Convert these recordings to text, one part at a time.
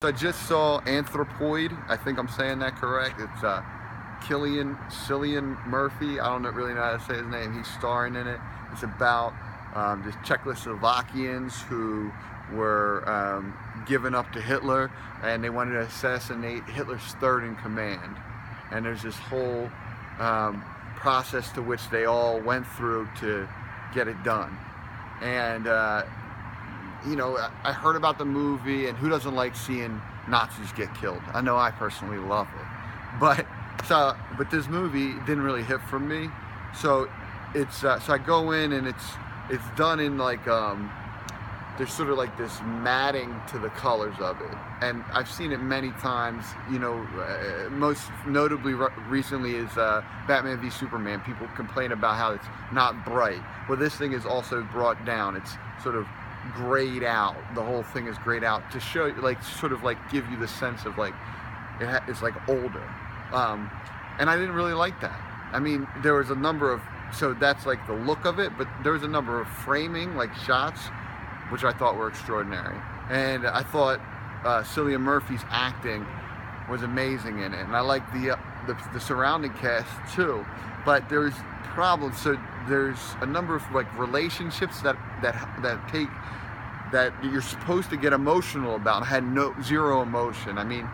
So I just saw Anthropoid. I think I'm saying that correct. It's Cillian Murphy. I don't really know how to say his name. He's starring in it. It's about the Czechoslovakians who were given up to Hitler, and they wanted to assassinate Hitler's third in command. And there's this whole process to which they all went through to get it done. And you know, I heard about the movie, and who doesn't like seeing Nazis get killed? I know I personally love it, but this movie didn't really hit for me. So it's so I go in, and it's done in like there's sort of like this matting to the colors of it, and I've seen it many times. You know, most notably recently is Batman v Superman. People complain about how it's not bright. Well, this thing is also brought down. It's sort of grayed out. The whole thing is grayed out to show, like, sort of like give you the sense of like it's like older. And I didn't really like that. I mean, there was a number of, so that's like the look of it, but there was a number of framing, like shots, which I thought were extraordinary. And I thought Cillian Murphy's acting was amazing in it, and I like the surrounding cast too. But there's problems. So there's a number of like relationships that you're supposed to get emotional about. I had zero emotion. I mean,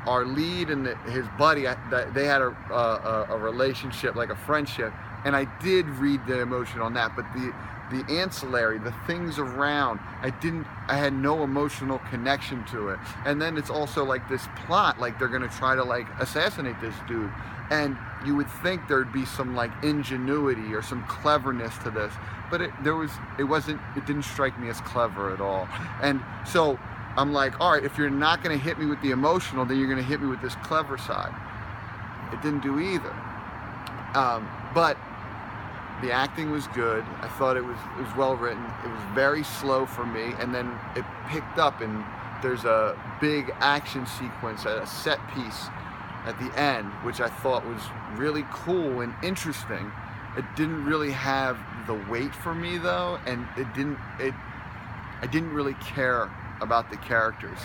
our lead and his buddy, they had a relationship, like a friendship, and I did read the emotion on that. But the ancillary, the things around, I had no emotional connection to it. And then it's also like this plot, like they're gonna try to like assassinate this dude, and you would think there'd be some like ingenuity or some cleverness to this, but it didn't strike me as clever at all. And so I'm like, all right, if you're not gonna hit me with the emotional, then you're gonna hit me with this clever side. It didn't do either. But the acting was good. I thought it was well written. It was very slow for me, and then it picked up, and there's a big action sequence, a set piece at the end, which I thought was really cool and interesting. It didn't really have the weight for me though, and I didn't really care about the characters.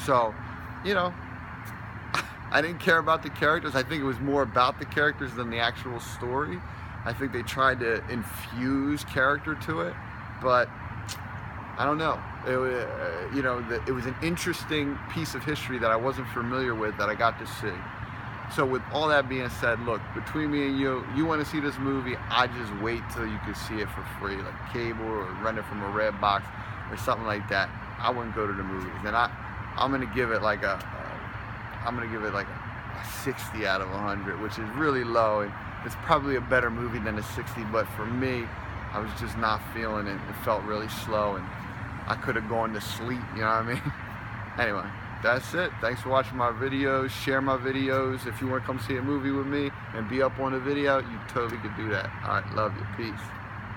So, you know, I didn't care about the characters. I think it was more about the characters than the actual story. I think they tried to infuse character to it, but I don't know. You know, it was an interesting piece of history that I wasn't familiar with that I got to see. So with all that being said, look, between me and you want to see this movie, I just wait till you can see it for free, like cable or rent it from a red box or something like that. I wouldn't go to the movies, and I'm gonna give it like a 60 out of 100, which is really low. And it's probably a better movie than a 60, but for me, I was just not feeling it. It felt really slow, and I could have gone to sleep, you know what I mean? Anyway, that's it. Thanks for watching my videos. Share my videos. If you want to come see a movie with me and be up on a video, you totally could do that. All right, love you. Peace.